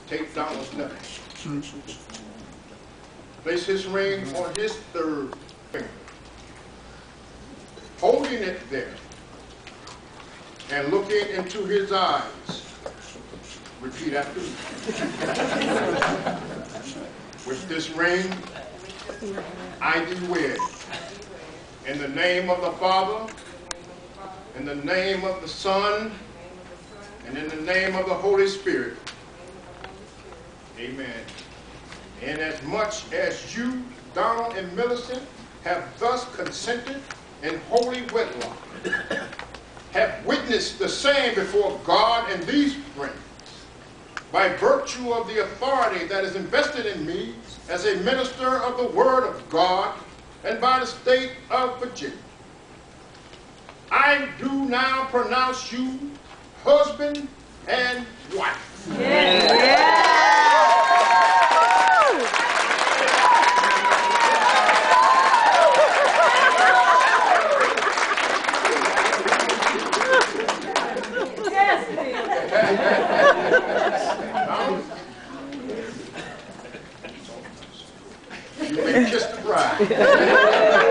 take Donald's knuckle. Place his ring on his third finger, holding it there, and looking into his eyes. Repeat after me. With this ring, I do wed. In the name of the Father, in the name of the Son, and in the name of the Holy Spirit. Amen. And as much as you, Donald and Millicent, have thus consented in holy wedlock, have witnessed the same before God and these rings, by virtue of the authority that is invested in me as a minister of the Word of God and by the state of Virginia, I do now pronounce you husband and wife. Yeah. You may kiss the bride.